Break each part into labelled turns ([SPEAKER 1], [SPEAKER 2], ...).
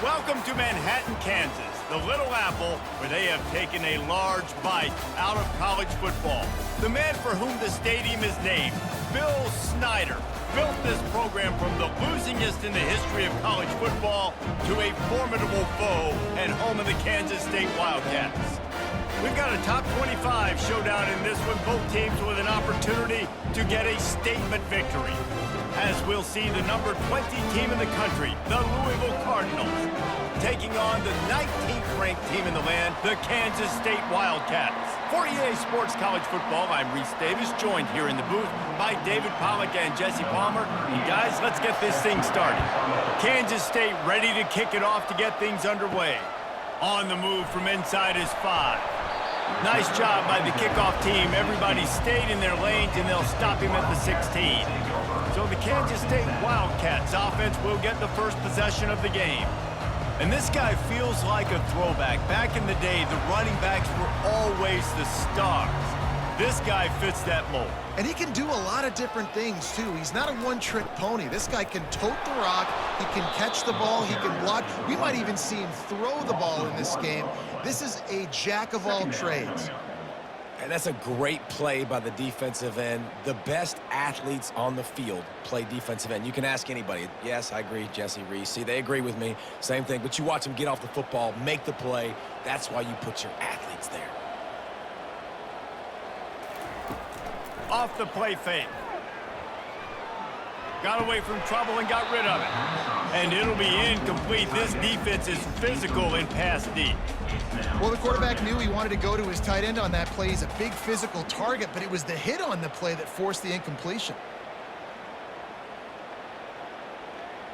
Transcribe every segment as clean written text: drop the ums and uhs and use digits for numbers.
[SPEAKER 1] Welcome to Manhattan, Kansas, the Little Apple, where they have taken a large bite out of college football. The man for whom the stadium is named, Bill Snyder, built this program from the losingest in the history of college football to a formidable foe and home of the Kansas State Wildcats. We've got a top 25 showdown in this one, both teams with an opportunity to get a statement victory. As we'll see the number 20 team in the country, the Louisville Cardinals, taking on the 19th ranked team in the land, the Kansas State Wildcats. For EA Sports College Football, I'm Reese Davis, joined here in the booth by David Pollack and Jesse Palmer. And guys, let's get this thing started. Kansas State ready to kick it off to get things underway. On the move from inside is 5. Nice job by the kickoff team. Everybody stayed in their lanes, and they'll stop him at the 16. So the Kansas State Wildcats offense will get the first possession of the game. And this guy feels like a throwback. Back in the day, the running backs were always the stars. This guy fits that mold.
[SPEAKER 2] And he can do a lot of different things, too. He's not a one-trick pony. This guy can tote the rock. He can catch the ball. He can block. We might even see him throw the ball in this game. This is a jack of all trades.
[SPEAKER 3] And that's a great play by the defensive end. The best athletes on the field play defensive end. You can ask anybody. Yes, I agree, Jesse, Reese. See, they agree with me. Same thing. But you watch them get off the football, make the play. That's why you put your athletes there.
[SPEAKER 1] Off the play fake. Got away from trouble and got rid of it. And it'll be incomplete. This defense is physical in pass deep.
[SPEAKER 2] Well, the quarterback knew he wanted to go to his tight end on that play. He's a big physical target, but it was the hit on the play that forced the incompletion.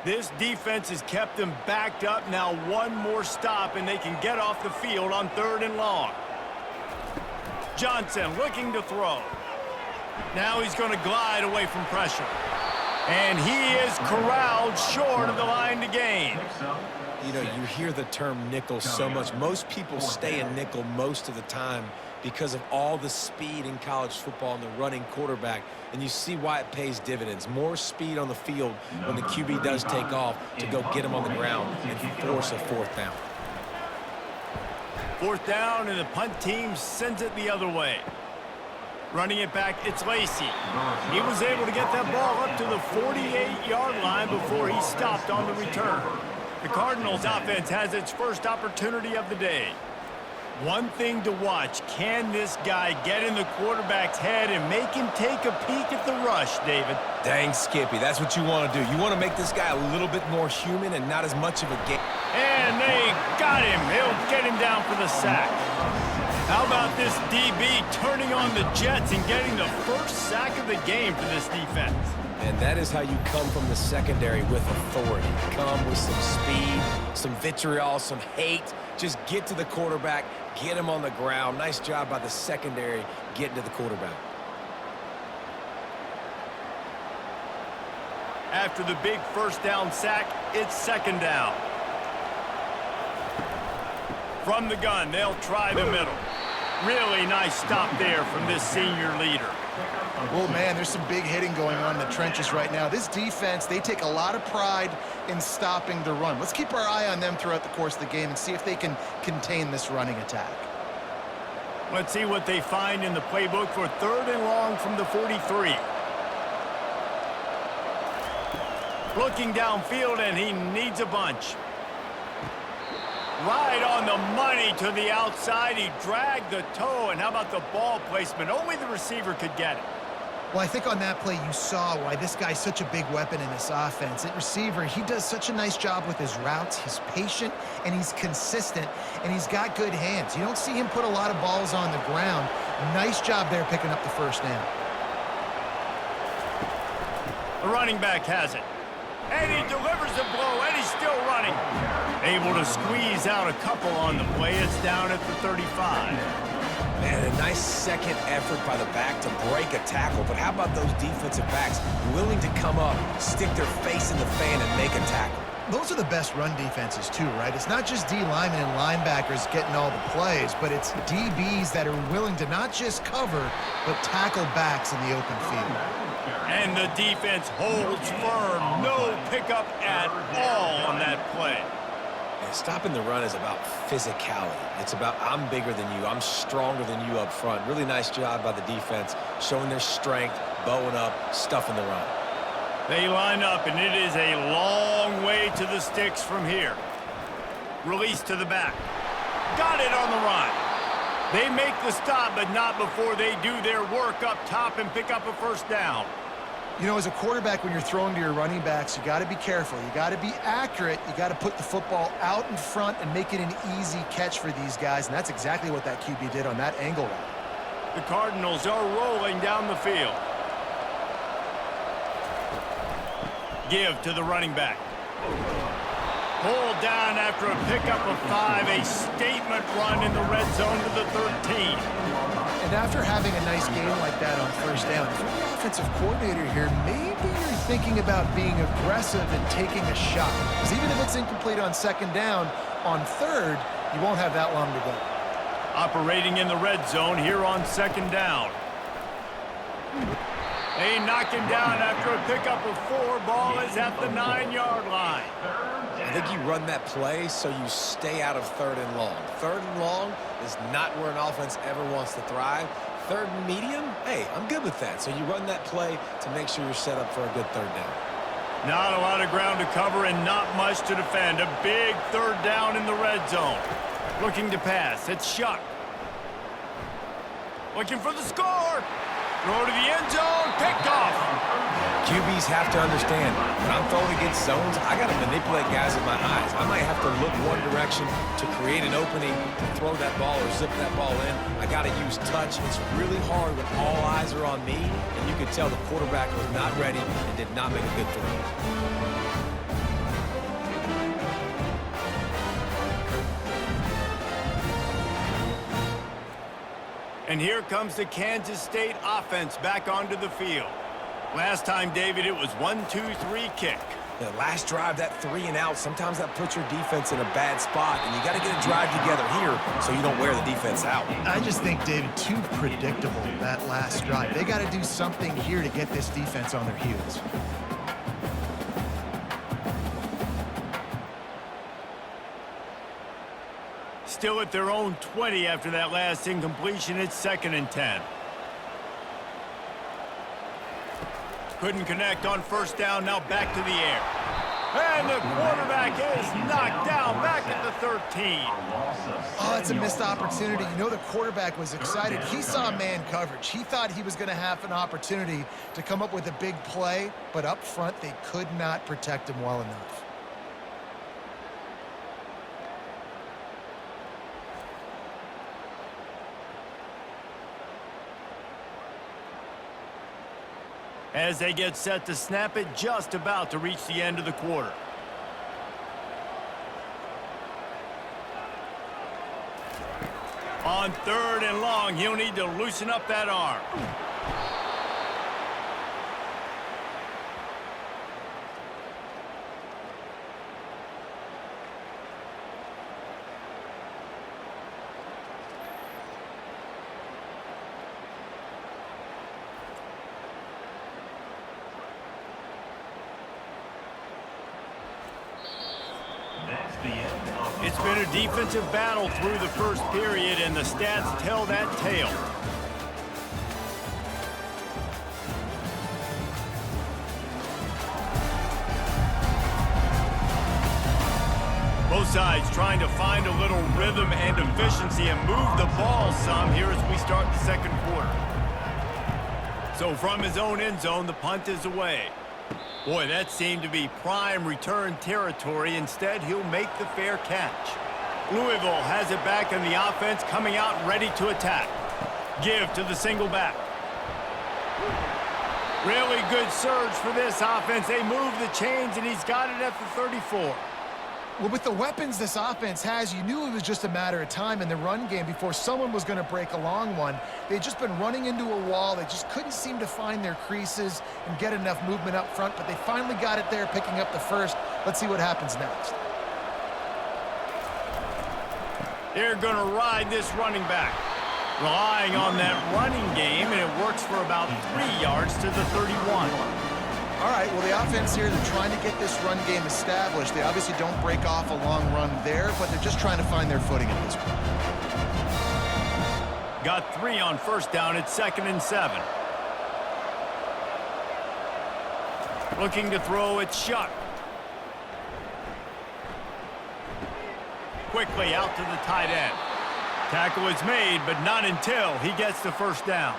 [SPEAKER 1] This defense has kept them backed up. Now one more stop, and they can get off the field on 3rd and long. Johnson looking to throw. Now he's going to glide away from pressure. And he is corralled short of the line to gain.
[SPEAKER 3] You know, you hear the term nickel so much. Most people stay in nickel most of the time because of all the speed in college football and the running quarterback. And you see why it pays dividends. More speed on the field when the QB does take off to go get him on the ground and force a 4th down.
[SPEAKER 1] 4th down, and the punt team sends it the other way. Running it back, it's Lacey. He was able to get that ball up to the 48-yard line before he stopped on the return. The Cardinals offense has its first opportunity of the day. One thing to watch, can this guy get in the quarterback's head and make him take a peek at the rush, David?
[SPEAKER 3] Dang, Skippy, that's what you want to do. You want to make this guy a little bit more human and not as much of a game.
[SPEAKER 1] And they got him. He'll get him down for the sack. How about this DB turning on the Jets and getting the first sack of the game for this defense?
[SPEAKER 3] And that is how you come from the secondary with authority. Come with some speed, some vitriol, some hate. Just get to the quarterback, get him on the ground. Nice job by the secondary getting to the quarterback.
[SPEAKER 1] After the big 1st down sack, it's 2nd down. From the gun, they'll try the middle. Really nice stop there from this senior leader.
[SPEAKER 2] Oh, man, there's some big hitting going on in the trenches right now. This defense, they take a lot of pride in stopping the run. Let's keep our eye on them throughout the course of the game and see if they can contain this running attack.
[SPEAKER 1] Let's see what they find in the playbook for 3rd and long from the 43. Looking downfield, and he needs a bunch. Right on the money to the outside. He dragged the toe, and how about the ball placement? Only the receiver could get it.
[SPEAKER 2] Well, I think on that play you saw why this guy's such a big weapon in this offense. At receiver, he does such a nice job with his routes. He's patient, and he's consistent, and he's got good hands. You don't see him put a lot of balls on the ground. Nice job there picking up the 1st down.
[SPEAKER 1] The running back has it. And he delivers the blow, and he's still running. Able to squeeze out a couple on the play. It's down at the 35.
[SPEAKER 3] Man, a nice second effort by the back to break a tackle. But how about those defensive backs willing to come up, stick their face in the fan, and make a tackle?
[SPEAKER 2] Those are the best run defenses, too, right? It's not just D linemen and linebackers getting all the plays, but it's DBs that are willing to not just cover, but tackle backs in the open field.
[SPEAKER 1] And the defense holds firm. No pickup at all on that play.
[SPEAKER 3] Stopping the run is about physicality. It's about I'm bigger than you. I'm stronger than you up front. Really nice job by the defense, showing their strength, bowing up, stuffing the run.
[SPEAKER 1] They line up, and it is a long way to the sticks from here. Release to the back. Got it on the run. They make the stop, but not before they do their work up top and pick up a first down.
[SPEAKER 2] You know, as a quarterback, when you're throwing to your running backs, you got to be careful. You got to be accurate. You got to put the football out in front and make it an easy catch for these guys, and that's exactly what that QB did on that angle route.
[SPEAKER 1] The Cardinals are rolling down the field. Give to the running back. Pulled down after a pickup of 5, a statement run in the red zone to the 13.
[SPEAKER 2] And after having a nice game like that on first down, if you're the offensive coordinator here, maybe you're thinking about being aggressive and taking a shot. Because even if it's incomplete on second down, on third, you won't have that long to go.
[SPEAKER 1] Operating in the red zone here on second down. They knock him down after a pickup of 4. Ball is at the 9-yard line.
[SPEAKER 3] I think you run that play so you stay out of third and long. Third and long is not where an offense ever wants to thrive. Third and medium, hey, I'm good with that. So you run that play to make sure you're set up for a good third down.
[SPEAKER 1] Not a lot of ground to cover and not much to defend. A big third down in the red zone. Looking to pass. It's Shuck. Looking for the score. Throw to the end zone. Picked off.
[SPEAKER 3] QBs have to understand, when I'm throwing against zones, I got to manipulate guys with my eyes. I might have to look one direction to create an opening to throw that ball or zip that ball in. I got to use touch. It's really hard when all eyes are on me, and you could tell the quarterback was not ready and did not make a good throw.
[SPEAKER 1] And here comes the Kansas State offense back onto the field. Last time, David, it was 1-2-3 kick.
[SPEAKER 3] The last drive, that 3 and out, sometimes that puts your defense in a bad spot, and you got to get a drive together here so you don't wear the defense out.
[SPEAKER 2] I just think, David, too predictable, that last drive. They got to do something here to get this defense on their heels.
[SPEAKER 1] Still at their own 20 after that last incompletion. It's 2nd and 10. Couldn't connect on first down. Now back to the air. And the quarterback is knocked down back at the 13.
[SPEAKER 2] Oh, it's a missed opportunity. You know the quarterback was excited. He saw man coverage. He thought he was going to have an opportunity to come up with a big play, but up front they could not protect him well enough.
[SPEAKER 1] As they get set to snap it, just about to reach the end of the quarter. On 3rd and long, he'll need to loosen up that arm. It's been a defensive battle through the first period, and the stats tell that tale. Both sides trying to find a little rhythm and efficiency and move the ball some here as we start the second quarter. So from his own end zone, the punt is away. Boy, that seemed to be prime return territory. Instead, he'll make the fair catch. Louisville has it back in the offense, coming out ready to attack. Give to the single back. Really good surge for this offense. They move the chains, and he's got it at the 34.
[SPEAKER 2] Well, with the weapons this offense has, you knew it was just a matter of time in the run game before someone was going to break a long one. They'd just been running into a wall. They just couldn't seem to find their creases and get enough movement up front, but they finally got it there, picking up the first. Let's see what happens next.
[SPEAKER 1] They're going to ride this running back. Relying on that running game, and it works for about 3 yards to the 31.
[SPEAKER 2] All right, well, the offense here, they're trying to get this run game established. They obviously don't break off a long run there, but they're just trying to find their footing at this point.
[SPEAKER 1] Got 3 on first down. It's 2nd and 7. Looking to throw, it's Shuck. Quickly out to the tight end. Tackle is made, but not until he gets the first down.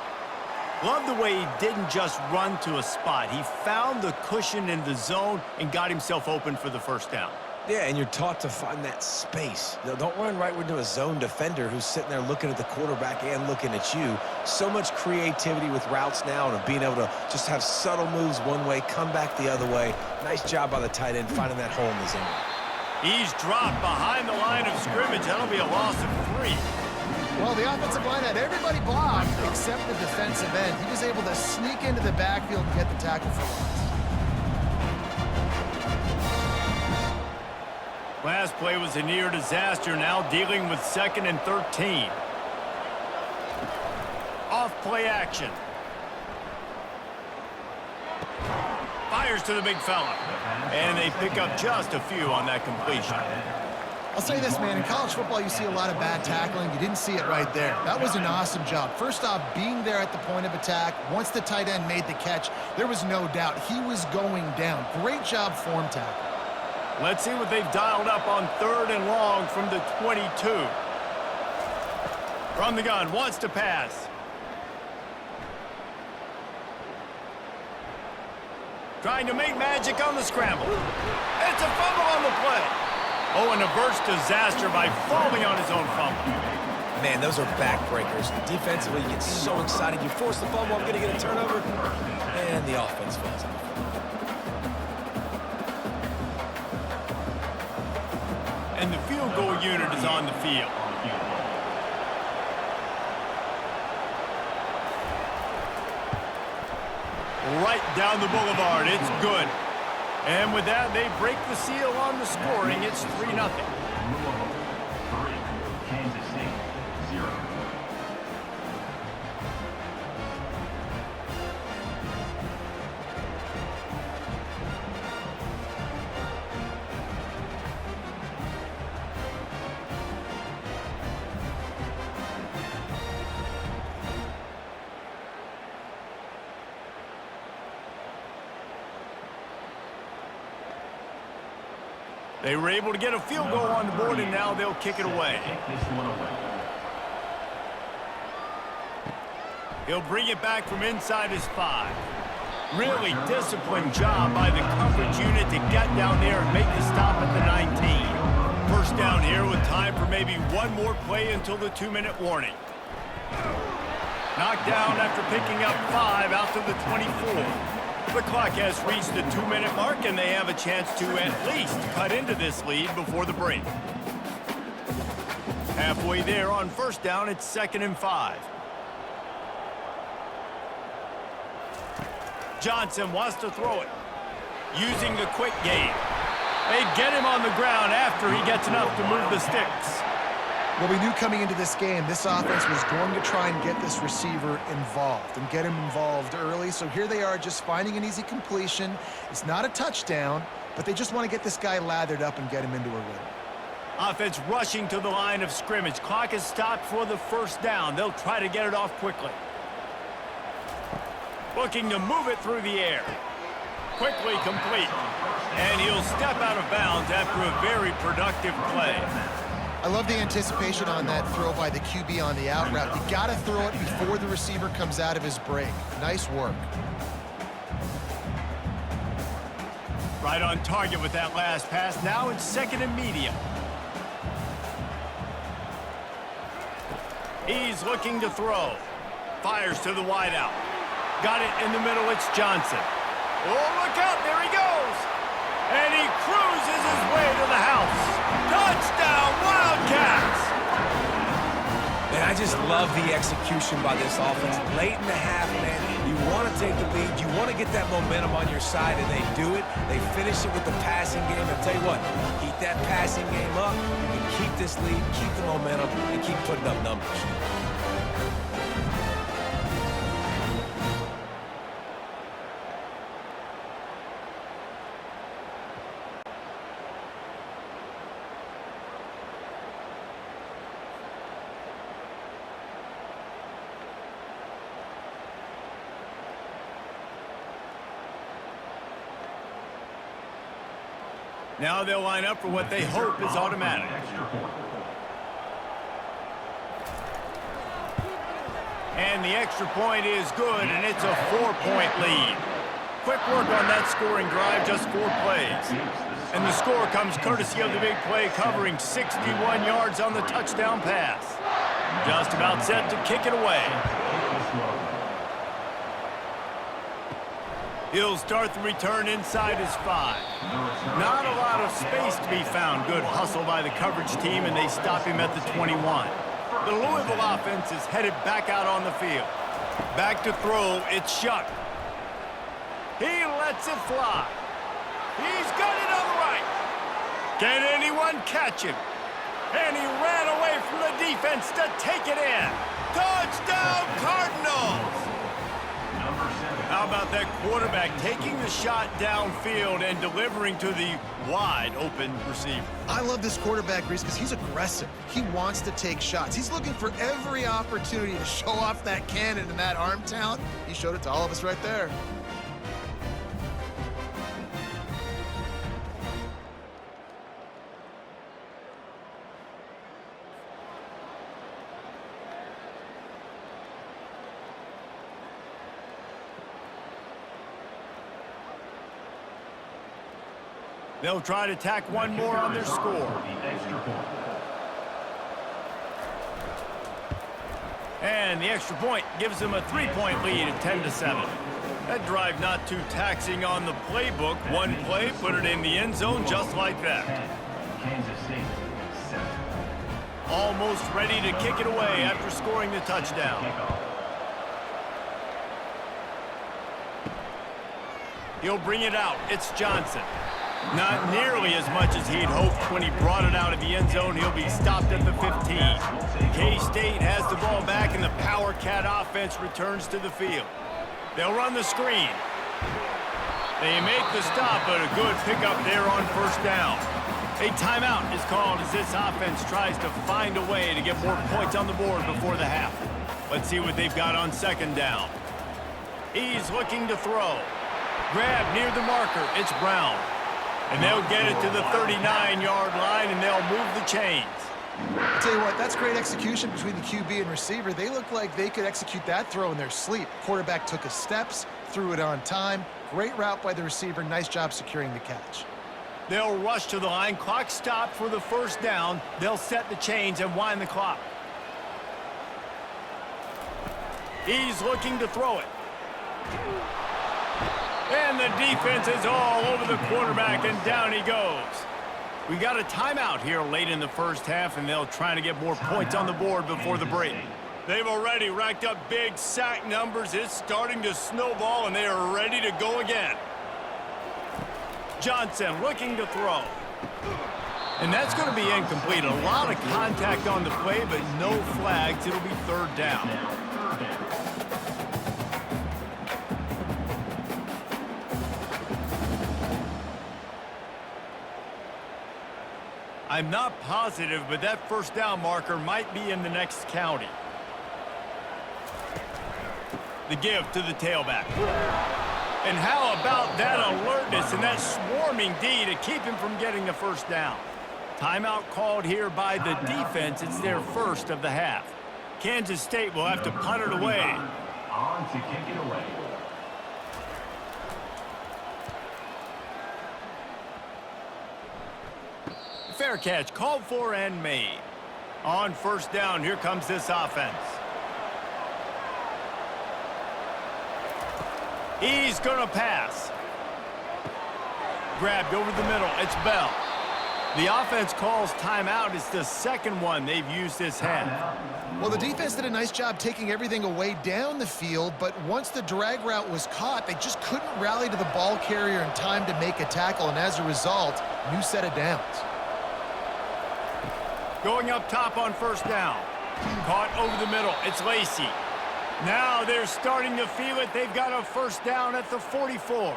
[SPEAKER 1] Love the way he didn't just run to a spot. He found the cushion in the zone and got himself open for the first down.
[SPEAKER 3] Yeah, and you're taught to find that space. Don't run right into a zone defender who's sitting there looking at the quarterback and looking at you. So much creativity with routes now and being able to just have subtle moves one way, come back the other way. Nice job by the tight end finding that hole in the zone.
[SPEAKER 1] He's dropped behind the line of scrimmage. That'll be a loss of 3.
[SPEAKER 2] Well, the offensive line had everybody blocked except the defensive end. He was able to sneak into the backfield and get the tackle for loss.
[SPEAKER 1] Last play was a near disaster, now dealing with 2nd and 13. Off play action. Fires to the big fella. And they pick up just a few on that completion.
[SPEAKER 2] I'll say this, man, in college football you see a lot of bad tackling. You didn't see it right there. That was an awesome job. First off, being there at the point of attack. Once the tight end made the catch, there was no doubt he was going down. Great job form tackle.
[SPEAKER 1] Let's see what they've dialed up on 3rd and long from the 22. From the gun, wants to pass. Trying to make magic on the scramble. It's a fumble on the play. Oh, and averts disaster by falling on his own fumble.
[SPEAKER 3] Man, those are backbreakers. Defensively, you get so excited. You force the fumble, I'm going to get a turnover, and the offense falls off.
[SPEAKER 1] And the field goal unit is on the field. Right down the boulevard. It's good. And with that, they break the seal on the scoring. It's 3-0.
[SPEAKER 4] Kansas State, 0.
[SPEAKER 1] They were able to get a field goal on the board, and now they'll kick it away. He'll bring it back from inside his 5. Really disciplined job by the coverage unit to get down there and make the stop at the 19. First down here with time for maybe one more play until the 2-minute warning. Knocked down after picking up 5 out to the 24. The clock has reached the 2-minute mark, and they have a chance to at least cut into this lead before the break. Halfway there on first down, it's 2nd and 5. Johnson wants to throw it. Using the quick game. They get him on the ground after he gets enough to move the sticks.
[SPEAKER 2] Well, we knew coming into this game, this offense was going to try and get this receiver involved and get him involved early. So here they are just finding an easy completion. It's not a touchdown, but they just want to get this guy lathered up and get him into a rhythm.
[SPEAKER 1] Offense rushing to the line of scrimmage. Clock is stopped for the first down. They'll try to get it off quickly. Looking to move it through the air. Quickly complete. And he'll step out of bounds after a very productive play.
[SPEAKER 2] I love the anticipation on that throw by the QB on the out route. You got to throw it before the receiver comes out of his break. Nice work.
[SPEAKER 1] Right on target with that last pass. Now it's 2nd and medium. He's looking to throw. Fires to the wideout. Got it in the middle. It's Johnson. Oh, look out. There he goes. And he cruises his way to the house. Touchdown, Wildcats!
[SPEAKER 3] And I just love the execution by this offense. Late in the half, man, you want to take the lead. You want to get that momentum on your side, and they do it. They finish it with the passing game. And tell you what, keep that passing game up. You can keep this lead, keep the momentum, and keep putting up numbers.
[SPEAKER 1] Now they'll line up for what they hope is automatic. And the extra point is good, and it's a 4-point lead. Quick work on that scoring drive, just 4 plays. And the score comes courtesy of the big play, covering 61 yards on the touchdown pass. Just about set to kick it away. He'll start the return inside his 5. Not a lot of space to be found. Good hustle by the coverage team, and they stop him at the 21. The Louisville offense is headed back out on the field. Back to throw, it's Shuck. He lets it fly. He's got it on the right. Can anyone catch him? And he ran away from the defense to take it in. Touchdown, Cardinals! How about that quarterback taking the shot downfield and delivering to the wide-open receiver?
[SPEAKER 2] I love this quarterback, Reese, because he's aggressive. He wants to take shots. He's looking for every opportunity to show off that cannon and that arm talent. He showed it to all of us right there.
[SPEAKER 1] They'll try to tack one more on their score. And the extra point gives them a 3-point lead at 10-7. That drive not too taxing on the playbook. One play, put it in the end zone just like that. Almost ready to kick it away after scoring the touchdown. He'll bring it out. It's Johnson. Not nearly as much as he'd hoped when he brought it out of the end zone. He'll be stopped at the 15. K-State has the ball back, and the Power Cat offense returns to the field. They'll run the screen. They make the stop, but a good pickup there on first down. A timeout is called as this offense tries to find a way to get more points on the board before the half. Let's see what they've got on second down. He's looking to throw. Grab near the marker. It's Brown. And they'll get it to the 39-yard line, and they'll move the chains.
[SPEAKER 2] I'll tell you what, that's great execution between the QB and receiver. They look like they could execute that throw in their sleep. Quarterback took his steps, threw it on time. Great route by the receiver. Nice job securing the catch.
[SPEAKER 1] They'll rush to the line. Clock stopped for the first down. They'll set the chains and wind the clock. He's looking to throw it. And the defense is all over the quarterback, and down he goes. We got a timeout here late in the first half, and they'll try to get more points on the board before the break. They've already racked up big sack numbers. It's starting to snowball, and they are ready to go again. Johnson looking to throw. And that's going to be incomplete. A lot of contact on the play, but no flags. It'll be third down. I'm not positive, but that first down marker might be in the next county. The give to the tailback. And how about that alertness and that swarming D to keep him from getting the first down? Timeout called here by the defense. It's their first of the half. Kansas State will have to punt it away.
[SPEAKER 4] On to kick it away.
[SPEAKER 1] Fair catch, called for and made. On first down, here comes this offense. He's going to pass. Grabbed over the middle. It's Bell. The offense calls timeout. It's the second one they've used this half.
[SPEAKER 2] Well, the defense did a nice job taking everything away down the field, but once the drag route was caught, they just couldn't rally to the ball carrier in time to make a tackle, and as a result, new set of downs.
[SPEAKER 1] Going up top on first down. Caught over the middle. It's Lacey. Now they're starting to feel it. They've got a first down at the 44.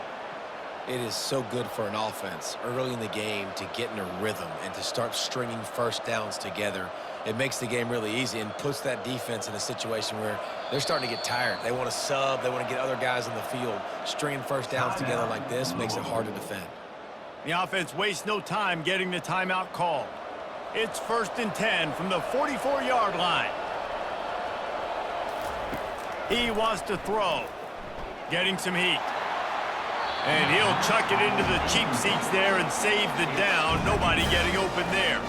[SPEAKER 3] It is so good for an offense early in the game to get in a rhythm and to start stringing first downs together. It makes the game really easy and puts that defense in a situation where they're starting to get tired. They want to sub. They want to get other guys on the field. Stringing first downs together like this makes it hard to defend.
[SPEAKER 1] The offense wastes no time getting the timeout called. It's 1st and 10 from the 44-yard line. He wants to throw. Getting some heat. And he'll chuck it into the cheap seats there and save the down. Nobody getting open there.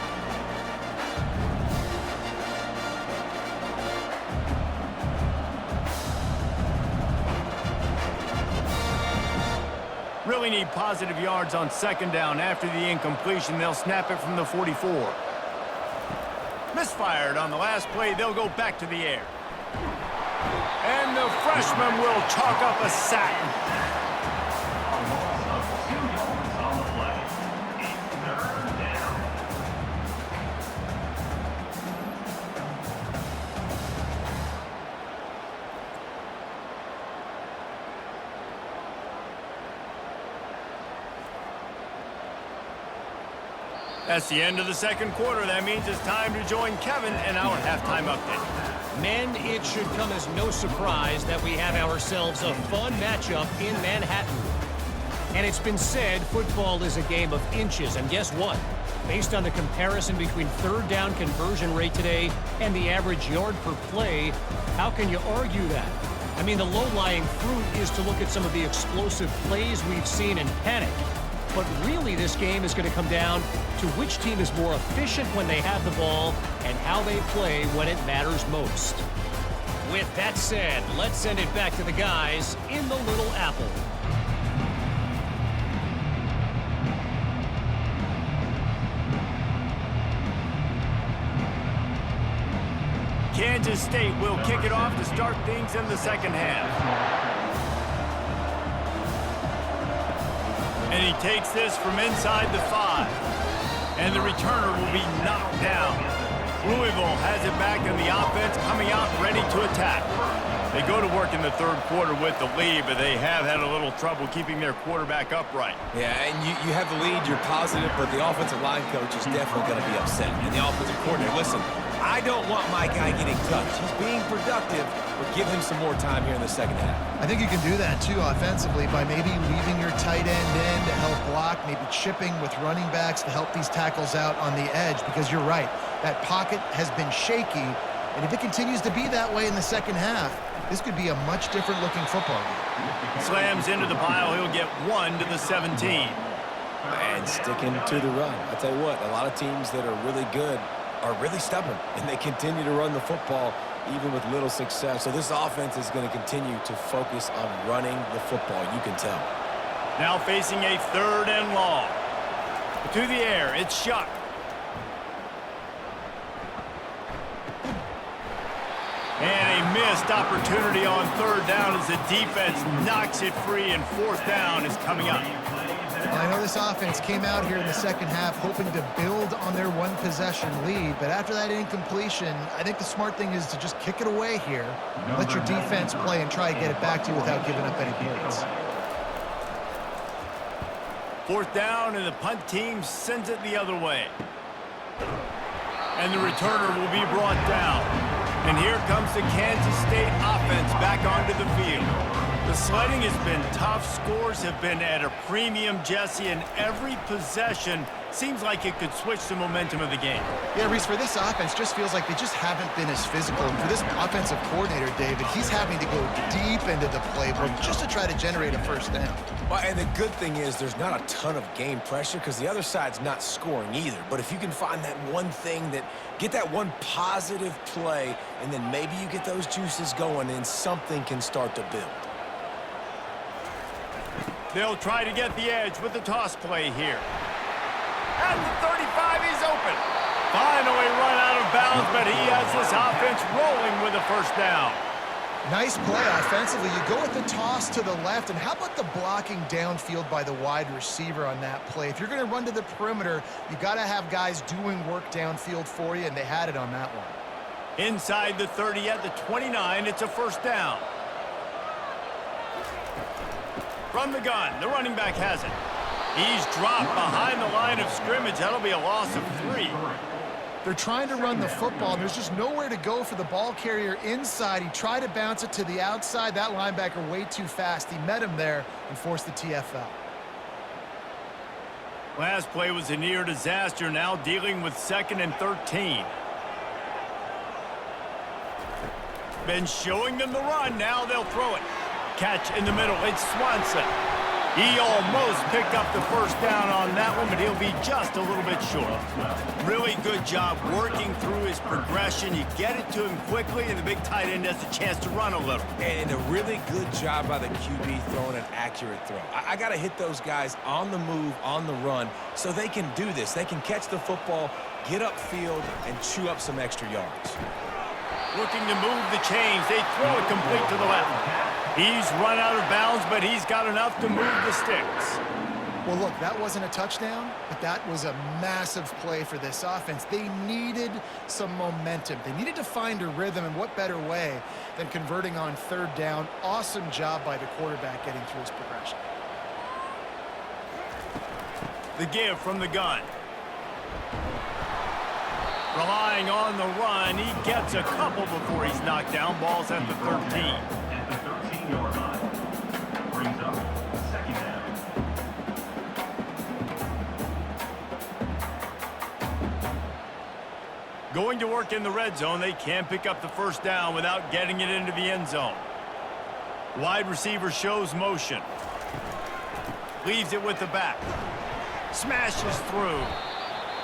[SPEAKER 1] Really need positive yards on 2nd down. After the incompletion, they'll snap it from the 44. Misfired on the last play. They'll go back to the air. And the freshman will chalk up a sack.
[SPEAKER 4] A loss of 2 yards on the play. It's 3rd down.
[SPEAKER 1] That's the end of the 2nd quarter. That means it's time to join Kevin in our halftime update.
[SPEAKER 5] Men, it should come as no surprise that we have ourselves a fun matchup in Manhattan. And it's been said football is a game of inches. And guess what? Based on the comparison between 3rd down conversion rate today and the average yard per play, how can you argue that? I mean, the low-lying fruit is to look at some of the explosive plays we've seen in panic. But really, this game is going to come down to which team is more efficient when they have the ball and how they play when it matters most. With that said, let's send it back to the guys in the Little Apple.
[SPEAKER 1] Kansas State will kick it off to start things in the 2nd half. And he takes this from inside the 5. And the returner will be knocked down. Louisville has it back in the offense, coming out ready to attack. They go to work in the 3rd quarter with the lead, but they have had a little trouble keeping their quarterback upright.
[SPEAKER 3] Yeah, and you have the lead, you're positive, but the offensive line coach is definitely going to be upset. And the offensive coordinator, listen, I don't want my guy getting touched. He's being productive, but give him some more time here in the 2nd half.
[SPEAKER 2] I think you can do that, too, offensively, by maybe leaving your tight end in to help block, maybe chipping with running backs to help these tackles out on the edge, because you're right. That pocket has been shaky, and if it continues to be that way in the 2nd half, this could be a much different-looking football game.
[SPEAKER 1] Slams into the pile. He'll get 1 to the 17.
[SPEAKER 3] And sticking to the run. I'll tell you what, a lot of teams that are really good are really stubborn, and they continue to run the football even with little success. So this offense is going to continue to focus on running the football, you can tell.
[SPEAKER 1] Now facing a 3rd and long. To the air, it's Shuck. And a missed opportunity on 3rd down as the defense knocks it free, and 4th down is coming up.
[SPEAKER 2] Well, I know this offense came out here in the 2nd half hoping to build on their 1-possession lead, but after that incompletion, I think the smart thing is to just kick it away here, let your defense play and try to get it back to you without giving up any points.
[SPEAKER 1] 4th down, and the punt team sends it the other way. And the returner will be brought down. And here comes the Kansas State offense back onto the field. The sledding has been tough. Scores have been at a premium, Jesse, and every possession seems like it could switch the momentum of the game.
[SPEAKER 2] Yeah, Reese, for this offense, just feels like they just haven't been as physical. And for this offensive coordinator, David, he's having to go deep into the playbook just to try to generate a 1st down.
[SPEAKER 3] Well, and the good thing is there's not a ton of game pressure because the other side's not scoring either. But if you can find that one thing get that one positive play, and then maybe you get those juices going and something can start to build.
[SPEAKER 1] They'll try to get the edge with the toss play here. At the 35, he's open. Finally run out of bounds, but he has this offense rolling with a 1st down.
[SPEAKER 2] Nice play offensively. You go with the toss to the left, and how about the blocking downfield by the wide receiver on that play? If you're going to run to the perimeter, you got to have guys doing work downfield for you, and they had it on that one.
[SPEAKER 1] Inside the 30 at the 29, it's a 1st down. From the gun, the running back has it. He's dropped behind the line of scrimmage. That'll be a loss of 3.
[SPEAKER 2] They're trying to run the football, and there's just nowhere to go for the ball carrier inside. He tried to bounce it to the outside. That linebacker way too fast. He met him there and forced the TFL.
[SPEAKER 1] Last play was a near disaster, now dealing with 2nd and 13. Been showing them the run, now they'll throw it. Catch in the middle, it's Swanson. He almost picked up the first down on that one, but he'll be just a little bit short. Really good job working through his progression. You get it to him quickly, and the big tight end has a chance to run a little.
[SPEAKER 3] And a really good job by the QB throwing an accurate throw. I got to hit those guys on the move, on the run, so they can do this. They can catch the football, get upfield, and chew up some extra yards.
[SPEAKER 1] Looking to move the chains. They throw it complete to the left. He's run out of bounds, but he's got enough to move the sticks.
[SPEAKER 2] Well, look, that wasn't a touchdown, but that was a massive play for this offense. They needed some momentum. They needed to find a rhythm, and what better way than converting on 3rd down. Awesome job by the quarterback getting through his progression.
[SPEAKER 1] The give from the gun. Relying on the run, he gets a couple before he's knocked down. Ball's at the 13.
[SPEAKER 4] At the 13-yard line. Brings up 2nd down.
[SPEAKER 1] Going to work in the red zone. They can't pick up the first down without getting it into the end zone. Wide receiver shows motion. Leaves it with the back. Smashes through.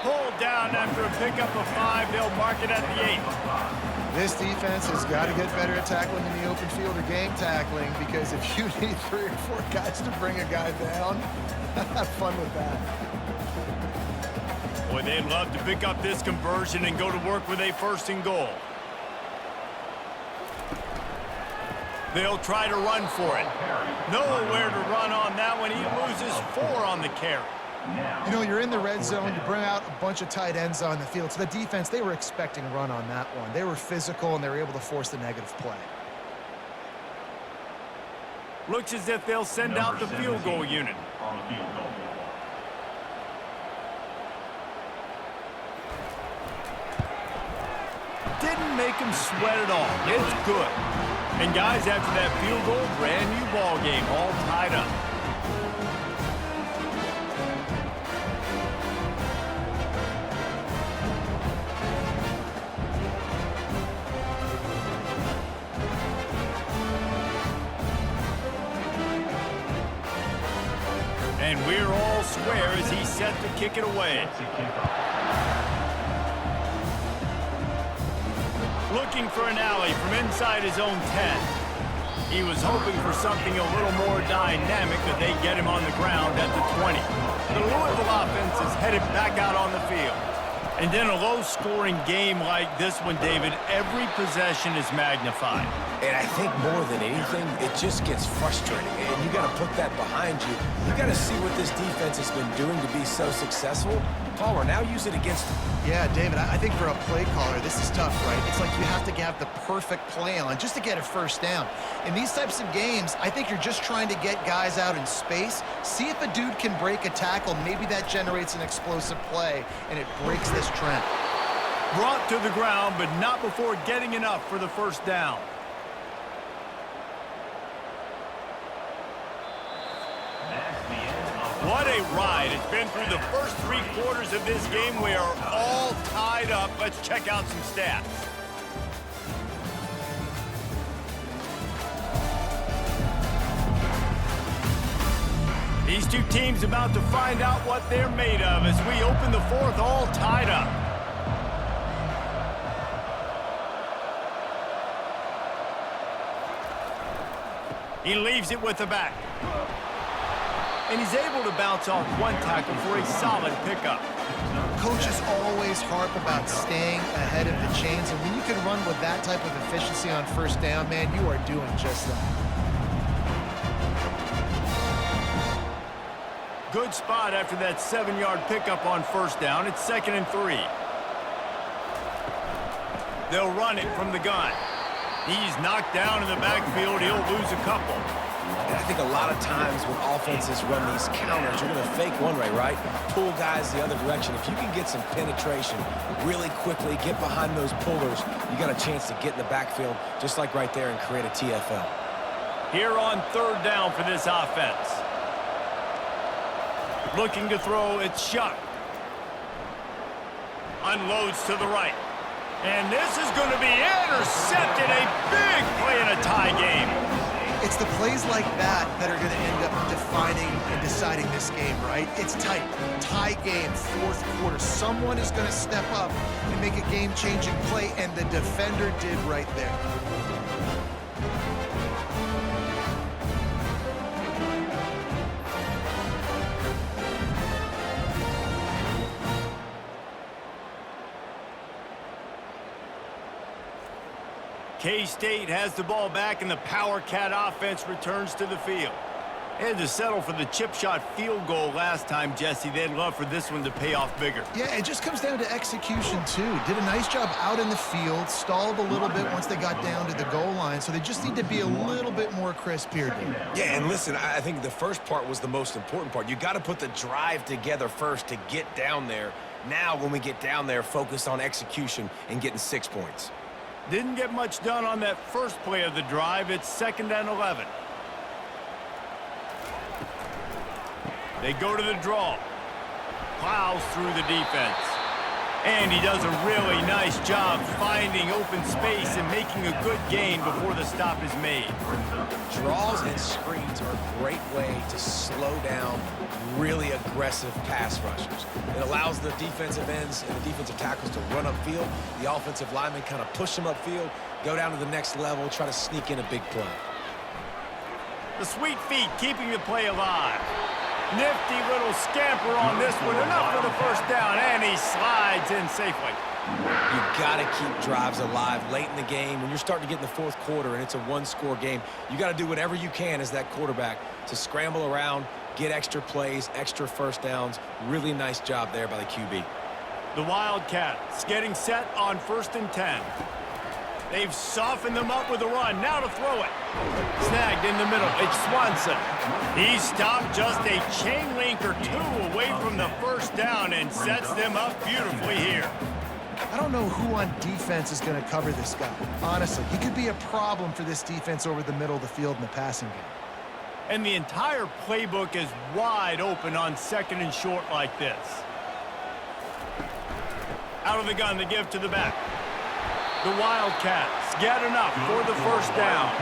[SPEAKER 1] Pulled down after a pickup of 5. They'll mark it at the 8.
[SPEAKER 2] This defense has got to get better at tackling in the open field or game tackling, because if you need 3 or 4 guys to bring a guy down, have fun with that.
[SPEAKER 1] Boy, they'd love to pick up this conversion and go to work with a 1st and goal. They'll try to run for it. Nowhere to run on that one. He loses 4 on the carry.
[SPEAKER 2] You know, you're in the red zone, you bring out a bunch of tight ends on the field. So the defense, they were expecting a run on that one. They were physical, and they were able to force the negative play.
[SPEAKER 1] Looks as if they'll send out the field goal unit.
[SPEAKER 4] On the field goal.
[SPEAKER 1] Didn't make him sweat at all. It's good. And guys, after that field goal, brand new ball game, all tied up. And we're all square as he's set to kick it away. Looking for an alley from inside his own 10. He was hoping for something a little more dynamic, but they get him on the ground at the 20. The Louisville offense is headed back out on the field. And in a low-scoring game like this one, David, every possession is magnified.
[SPEAKER 3] And I think more than anything, it just gets frustrating. And you got to put that behind you. You got to see what this defense has been doing to be so successful. Palmer, now use it against them.
[SPEAKER 2] Yeah, David, I think for a play caller, this is tough, right? It's like you have to have the perfect play on just to get a first down. In these types of games, I think you're just trying to get guys out in space, see if a dude can break a tackle. Maybe that generates an explosive play, and it breaks this trend.
[SPEAKER 1] Brought to the ground, but not before getting enough for the first down. What a ride. It's been through the first 3 quarters of this game. We are all tied up. Let's check out some stats. These two teams about to find out what they're made of as we open the 4th all tied up. He leaves it with the back. And he's able to bounce off 1 tackle for a solid pickup.
[SPEAKER 2] Coaches always harp about staying ahead of the chains, and when you can run with that type of efficiency on first down, man, you are doing just that.
[SPEAKER 1] Good spot after that 7-yard pickup on first down. It's 2nd and 3. They'll run it from the gun. He's knocked down in the backfield. He'll lose a couple.
[SPEAKER 3] And I think a lot of times when offenses run these counters, you're going to fake one way, right? Pull guys the other direction. If you can get some penetration really quickly, get behind those pullers, you got a chance to get in the backfield, just like right there, and create a TFL.
[SPEAKER 1] Here on 3rd down for this offense. Looking to throw, it's Shuck. Unloads to the right. And this is going to be intercepted. A big play in a tie game.
[SPEAKER 2] It's the plays like that that are going to end up defining and deciding this game, right? It's tight. Tie game, fourth quarter. Someone is going to step up and make a game-changing play, and the defender did right there.
[SPEAKER 1] K-State has the ball back, and the Power Cat offense returns to the field. They had to settle for the chip shot field goal last time, Jesse. They'd love for this one to pay off bigger.
[SPEAKER 2] Yeah, it just comes down to execution, too. Did a nice job out in the field, stalled a little bit once they got down to the goal line, so they just need to be a little bit more crisp here, dude.
[SPEAKER 3] Yeah, and listen, I think the first part was the most important part. You got to put the drive together first to get down there. Now, when we get down there, focus on execution and getting 6 points.
[SPEAKER 1] Didn't get much done on that first play of the drive. It's 2nd and 11. They go to the draw. Plows through the defense. And he does a really nice job finding open space and making a good gain before the stop is made.
[SPEAKER 3] Draws and screens are a great way to slow down really aggressive pass rushers. It allows the defensive ends and the defensive tackles to run upfield. The offensive linemen kind of push them upfield, go down to the next level, try to sneak in a big play.
[SPEAKER 1] The sweet feet keeping the play alive. Nifty little scamper on this one. Enough for the first down, and he slides in safely.
[SPEAKER 3] You got to keep drives alive late in the game. When you're starting to get in the fourth quarter and it's a one-score game, you got to do whatever you can as that quarterback to scramble around, get extra plays, extra first downs. Really nice job there by the QB.
[SPEAKER 1] The Wildcats getting set on 1st and 10. They've softened them up with a run. Now to throw it. Snagged in the middle. It's Swanson. He stopped just a chain link or two away from the first down and sets them up beautifully here.
[SPEAKER 2] I don't know who on defense is going to cover this guy. Honestly, he could be a problem for this defense over the middle of the field in the passing game.
[SPEAKER 1] And the entire playbook is wide open on 2nd and short like this. Out of the gun, the give to the back. The Wildcats get enough for the first down.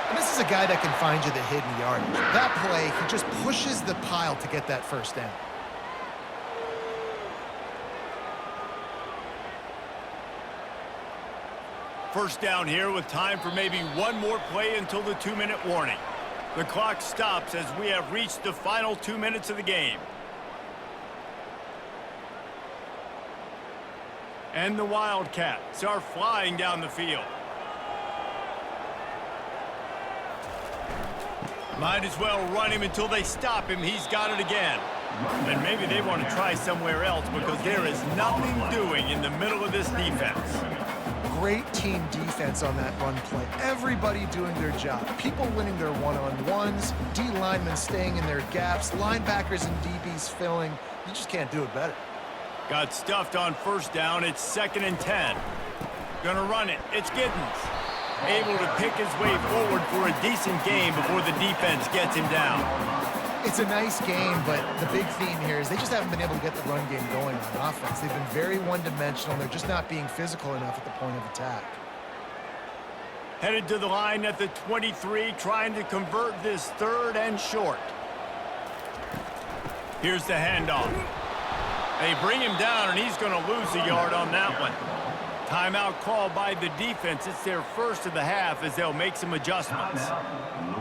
[SPEAKER 2] And this is a guy that can find you the hidden yardage. That play, he just pushes the pile to get that first down.
[SPEAKER 1] First down here with time for maybe one more play until the 2-minute warning. The clock stops as we have reached the final 2 minutes of the game. And the Wildcats are flying down the field. Might as well run him until they stop him. He's got it again. And maybe they want to try somewhere else because there is nothing doing in the middle of this defense.
[SPEAKER 2] Great team defense on that run play. Everybody doing their job. People winning their one-on-ones, D linemen staying in their gaps, linebackers and DBs filling. You just can't do it better.
[SPEAKER 1] Got stuffed on first down. It's 2nd and 10. Gonna run it. It's Giddens. Able to pick his way forward for a decent game before the defense gets him down.
[SPEAKER 2] It's a nice game, but the big theme here is they just haven't been able to get the run game going on offense. They've been very one-dimensional. They're just not being physical enough at the point of attack.
[SPEAKER 1] Headed to the line at the 23, trying to convert this 3rd and short. Here's the handoff. They bring him down, and he's going to lose a yard on that one. Timeout called by the defense. It's their first of the half as they'll make some adjustments.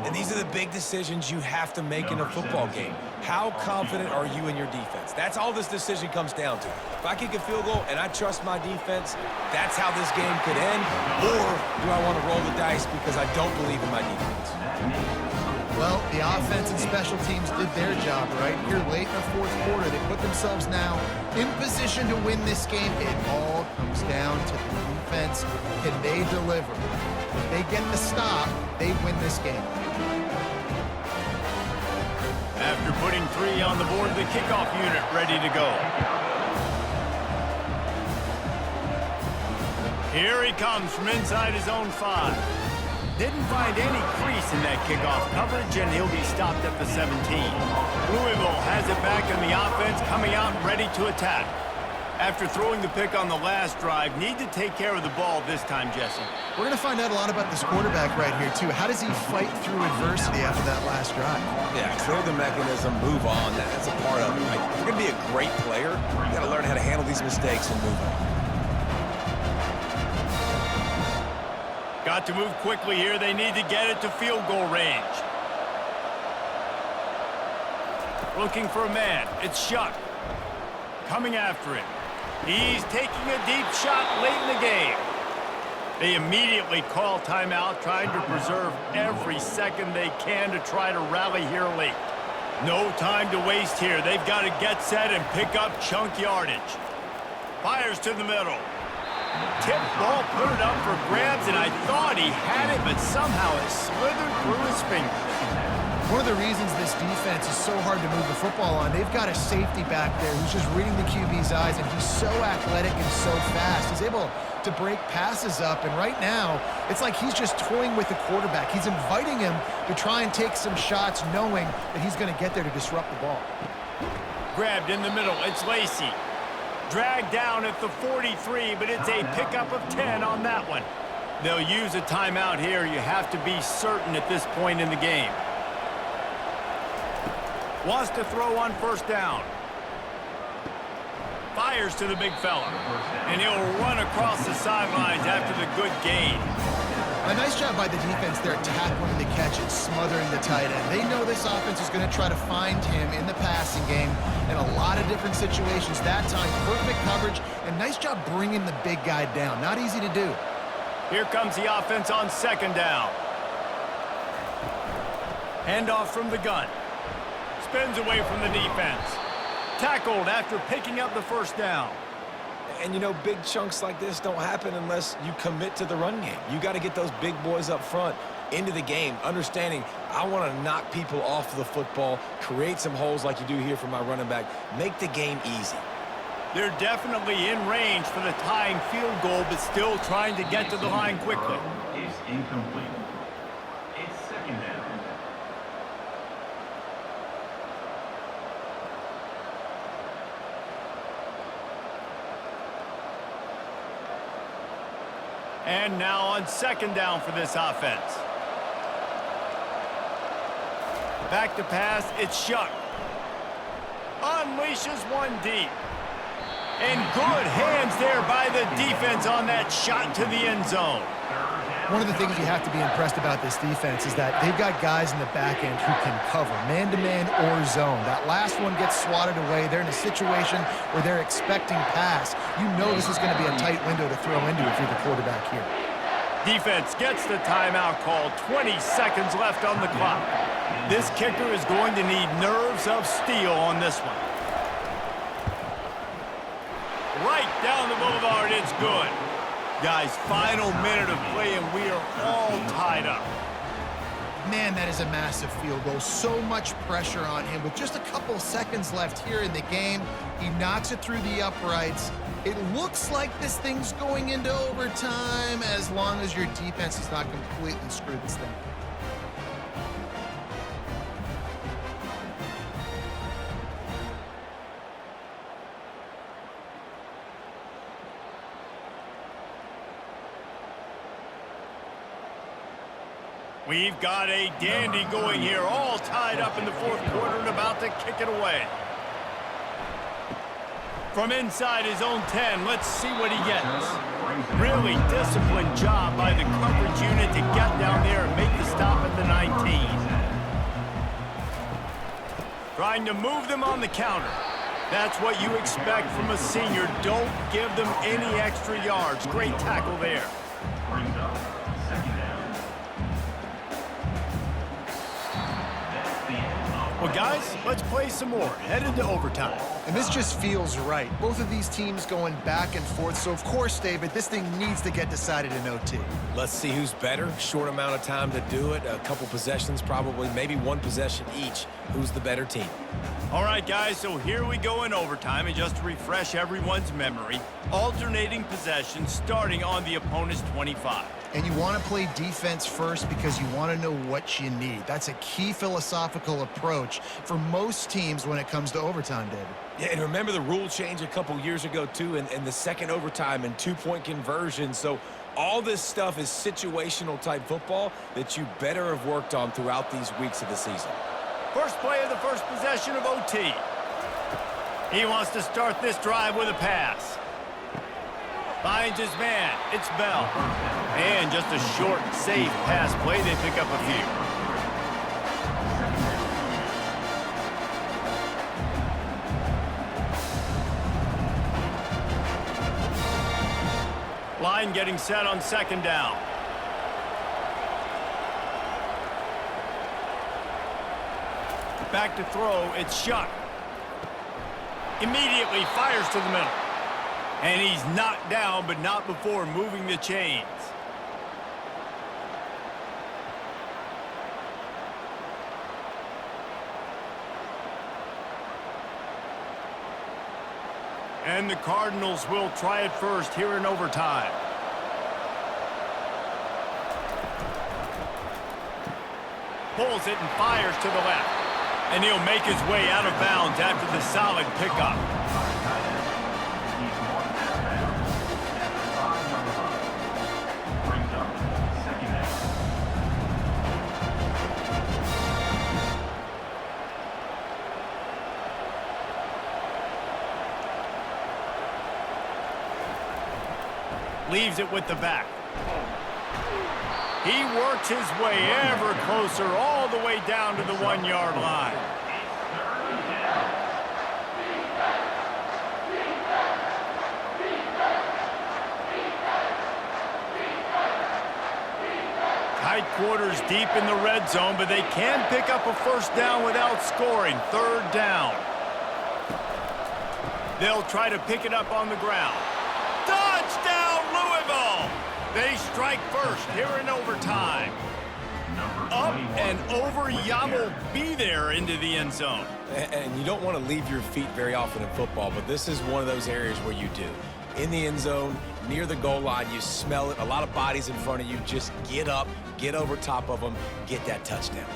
[SPEAKER 3] And these are the big decisions you have to make in a football game. How confident are you in your defense? That's all this decision comes down to. If I kick a field goal and I trust my defense, that's how this game could end. Or do I want to roll the dice because I don't believe in my defense?
[SPEAKER 2] Well, the offense and special teams did their job right here late in the fourth quarter. They put themselves now in position to win this game. It all comes down to the defense. Can they deliver? If they get the stop, they win this game.
[SPEAKER 1] After putting 3 on the board, the kickoff unit ready to go. Here he comes from inside his own 5. didn't find any crease in that kickoff coverage, and he'll be stopped at the 17. Louisville has it back in the offense, coming out ready to attack. After throwing the pick on the last drive, need to take care of the ball this time, Jesse.
[SPEAKER 2] We're going to find out a lot about this quarterback right here, too. How does he fight through adversity after that last drive?
[SPEAKER 3] Yeah, clear the mechanism, move on. That's a part of it. Like, if you're going to be a great player, you got to learn how to handle these mistakes and move on.
[SPEAKER 1] Got to move quickly here. They need to get it to field goal range. Looking for a man. It's Shuck. Coming after him. He's taking a deep shot late in the game. They immediately call timeout, trying to preserve every second they can to try to rally here late. No time to waste here. They've got to get set and pick up chunk yardage. Fires to the middle. Tip ball, put it up for grabs, and I thought he had it, but somehow it slithered through his fingers.
[SPEAKER 2] One of the reasons this defense is so hard to move the football on, they've got a safety back there who's just reading the QB's eyes, and he's so athletic and so fast. He's able to break passes up, and right now, it's like he's just toying with the quarterback. He's inviting him to try and take some shots, knowing that he's going to get there to disrupt the ball.
[SPEAKER 1] Grabbed in the middle. It's Lacey. Dragged down at the 43, but it's a pickup of 10 on that one. They'll use a timeout here. You have to be certain at this point in the game. Wants to throw on first down. Fires to the big fella. And he'll run across the sidelines after the good gain.
[SPEAKER 2] A nice job by the defense there tackling the catch and smothering the tight end. They know this offense is going to try to find him in the passing game in a lot of different situations. That time, perfect coverage, and nice job bringing the big guy down. Not easy to do.
[SPEAKER 1] Here comes the offense on second down. Handoff from the gun. Spins away from the defense. Tackled after picking up the first down.
[SPEAKER 3] And, you know, big chunks like this don't happen unless you commit to the run game. You got to get those big boys up front into the game, understanding I want to knock people off the football, create some holes like you do here for my running back, make the game easy.
[SPEAKER 1] They're definitely in range for the tying field goal, but still trying to get to the line quickly.
[SPEAKER 4] Is incomplete. It's second down.
[SPEAKER 1] And now on second down for this offense. Back to pass, it's Shuck. Unleashes one deep. And good hands there by the defense on that shot to the end zone.
[SPEAKER 2] One of the things you have to be impressed about this defense is that they've got guys in the back end who can cover, man-to-man or zone. That last one gets swatted away. They're in a situation where they're expecting pass. You know this is going to be a tight window to throw into if you're the quarterback here.
[SPEAKER 1] Defense gets the timeout call. 20 seconds left on the clock. This kicker is going to need nerves of steel on this one. Right down the boulevard, it's good. Guys, final minute of play, and we are all tied up.
[SPEAKER 2] Man, that is a massive field goal. So much pressure on him. With just a couple seconds left here in the game, he knocks it through the uprights. It looks like this thing's going into overtime as long as your defense is not completely screwed this thing.
[SPEAKER 1] We've got a dandy going here, all tied up in the fourth quarter and about to kick it away. From inside his own 10, let's see what he gets. Really disciplined job by the coverage unit to get down there and make the stop at the 19. Trying to move them on the counter. That's what you expect from a senior. Don't give them any extra yards. Great tackle there.
[SPEAKER 4] Brings up second down.
[SPEAKER 1] Well, guys, let's play some more. Headed to overtime.
[SPEAKER 2] And this just feels right. Both of these teams going back and forth. So, of course, David, this thing needs to get decided in OT.
[SPEAKER 3] Let's see who's better. Short amount of time to do it. A couple possessions, probably, maybe one possession each. Who's the better team?
[SPEAKER 1] All right, guys, so here we go in overtime. And just to refresh everyone's memory, alternating possessions starting on the opponent's 25.
[SPEAKER 2] And you want to play defense first because you want to know what you need. That's a key philosophical approach for most teams when it comes to overtime, David.
[SPEAKER 3] Yeah, and remember the rule change a couple years ago, too, and the second overtime and two-point conversion. So all this stuff is situational-type football that you better have worked on throughout these weeks of the season.
[SPEAKER 1] First play of the first possession of OT. He wants to start this drive with a pass. Finds his man. It's Bell. And just a short, safe pass play. They pick up a few. Line getting set on second down. Back to throw. It's Shuck. Immediately fires to the middle. And he's knocked down, but not before moving the chains. And the Cardinals will try it first here in overtime. Pulls it and fires to the left. And he'll make his way out of bounds after the solid pickup. Leaves it with the back. He works his way ever closer all the way down to the 1-yard line. Tight quarters deep in the red zone, but they can pick up a first down without scoring. Third down. They'll try to pick it up on the ground. Touchdown, Louisville! They strike first here in overtime. Up and over, Yamo be there into the end zone.
[SPEAKER 3] And you don't want to leave your feet very often in football, but this is one of those areas where you do. In the end zone, near the goal line, you smell it. A lot of bodies in front of you. Just get up, get over top of them, get that touchdown.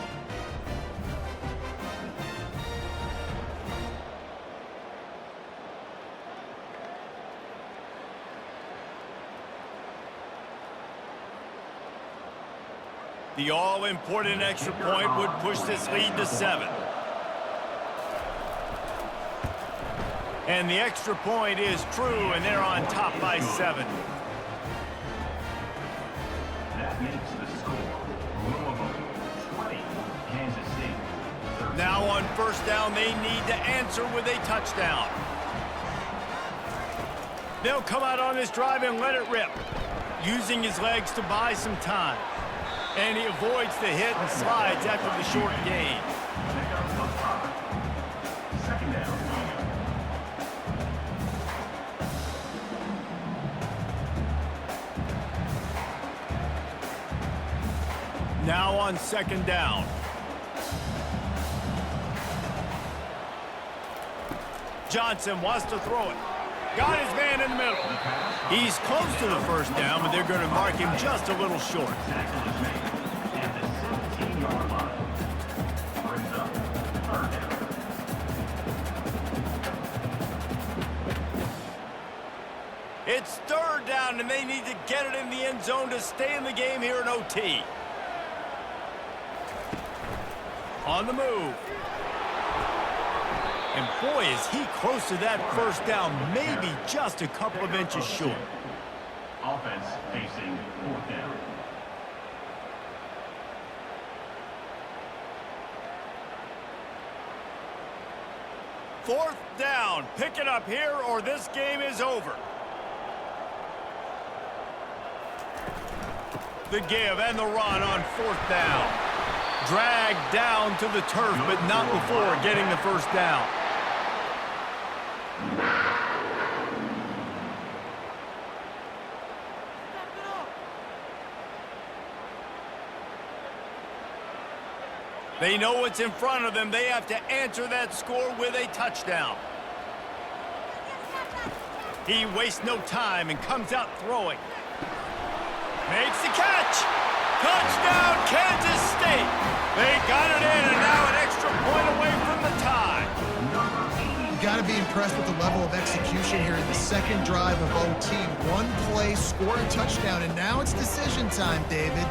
[SPEAKER 1] The all-important extra point would push this lead to 7. And the extra point is true, and they're on top by 7.
[SPEAKER 4] That makes the score. Louisville 20, Kansas State 13.
[SPEAKER 1] Now on first down, they need to answer with a touchdown. They'll come out on this drive and let it rip, using his legs to buy some time. And he avoids the hit and slides after the short gain.
[SPEAKER 4] Pick up the 5. Second down.
[SPEAKER 1] Now on second down. Johnson wants to throw it. Got his man in the middle. He's close to the first down, but they're going to mark him just a little short.
[SPEAKER 4] Tackle is made at the 17-yard line. Brings up third down.
[SPEAKER 1] It's third down, and they need to get it in the end zone to stay in the game here in OT. On the move. And boy, is he close to that first down, maybe just a couple of inches short.
[SPEAKER 4] Offense facing fourth down.
[SPEAKER 1] Fourth down. Pick it up here or this game is over. The give and the run on fourth down. Dragged down to the turf, but not before getting the first down. They know what's in front of them. They have to answer that score with a touchdown. He wastes no time and comes out throwing. Makes the catch. Touchdown, Kansas State. They got it in, and now an extra point away from the tie.
[SPEAKER 2] You got to be impressed with the level of execution here in the second drive of OT. One play, scored a touchdown, and now it's decision time, David.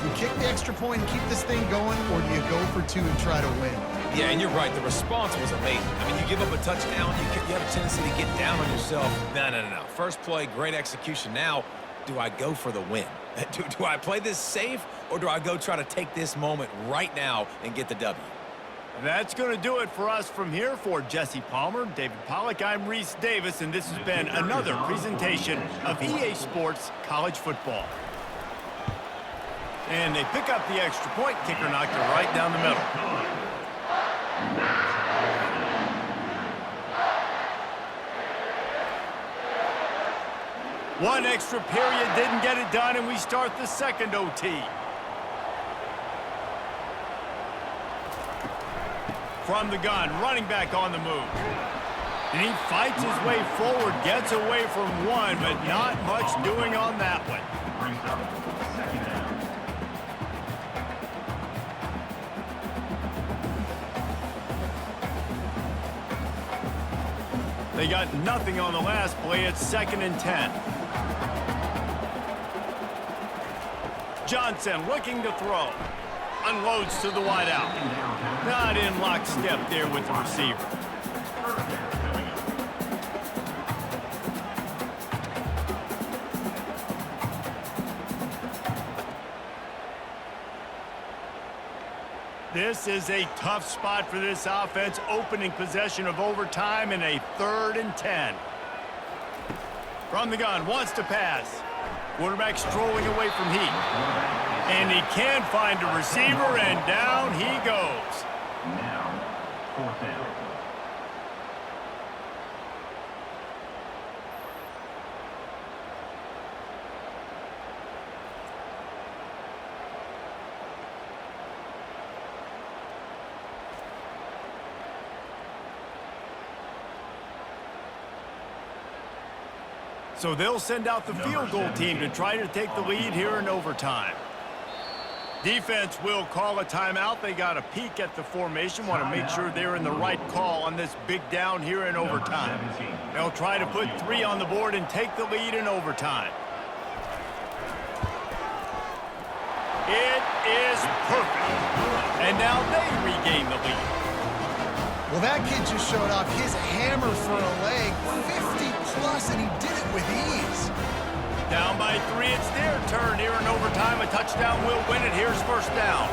[SPEAKER 2] You kick the extra point and keep this thing going, or do you go for two and try to win?
[SPEAKER 3] Yeah, and you're right. The response was amazing. I mean, you give up a touchdown, you have a tendency to get down on yourself. No. First play, great execution. Now, do I go for the win? Do I play this safe, or do I go try to take this moment right now and get the W?
[SPEAKER 1] That's going to do it for us from here. For Jesse Palmer, David Pollack, I'm Reese Davis, and this has been another presentation of EA Sports College Football. And they pick up the extra point. Kicker knocked it right down the middle. One extra period didn't get it done, and we start the second OT. From the gun, running back on the move. And he fights his way forward, gets away from one, but not much doing on that one. They got nothing on the last play. It's 2nd and 10. Johnson looking to throw. Unloads to the wideout. Not in lockstep there with the receiver. This is a tough spot for this offense, opening possession of overtime in a 3rd and 10. From the gun, wants to pass. Quarterback strolling away from heat. And he can find a receiver, and down he goes.
[SPEAKER 4] Now, 4th down.
[SPEAKER 1] So they'll send out the field goal team to try to take the lead here in overtime. Defense will call a timeout. They got a peek at the formation, want to make sure they're in the right call on this big down here in overtime. They'll try to put 3 on the board and take the lead in overtime. It is perfect. And now they regain the lead.
[SPEAKER 2] Well, that kid just showed off his hammer for a leg, 50-plus, and he did it with ease.
[SPEAKER 1] Down by 3, it's their turn here in overtime. A touchdown will win it. Here's 1st down.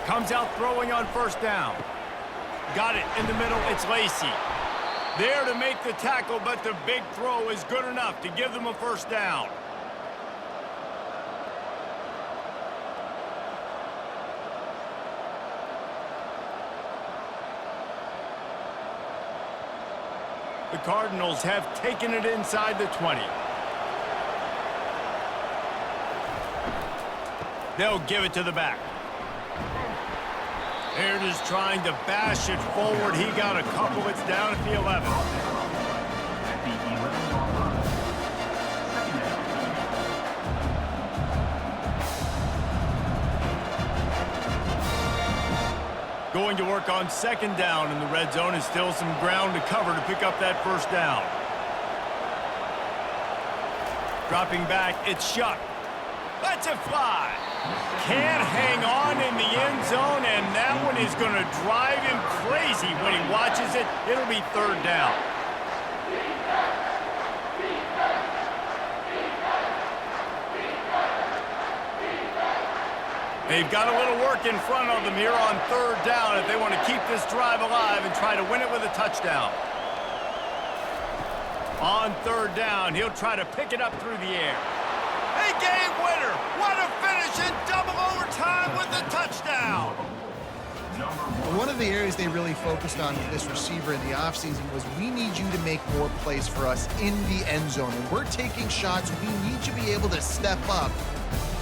[SPEAKER 1] Comes out throwing on 1st down. Got it in the middle. It's Lacey. There to make the tackle, but the big throw is good enough to give them a 1st down. The Cardinals have taken it inside the 20. They'll give it to the back. They're just trying to bash it forward. He got a couple. It's down at the 11.
[SPEAKER 4] At the 11-yard line. 2nd down.
[SPEAKER 1] Going to work on 2nd down in the red zone. Is still some ground to cover to pick up that 1st down. Dropping back, it's Shuck. Lets it fly. Can't hang on in the end zone, and that one is going to drive him crazy when he watches it. It'll be 3rd down. They've got a little work in front of them here on 3rd down if they want to keep this drive alive and try to win it with a touchdown. On 3rd down, he'll try to pick it up through the air. A game winner! What a finish in double overtime with the touchdown!
[SPEAKER 2] One of the areas they really focused on with this receiver in the offseason was we need you to make more plays for us in the end zone. And we're taking shots. We need you to be able to step up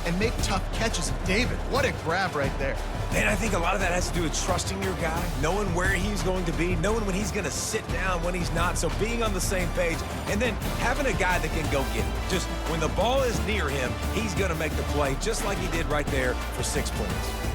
[SPEAKER 2] and make tough catches. And David, what a grab right there.
[SPEAKER 3] And I think a lot of that has to do with trusting your guy, knowing where he's going to be, knowing when he's going to sit down, when he's not. So being on the same page, and then having a guy that can go get it. Just when the ball is near him, he's going to make the play, just like he did right there for 6 points.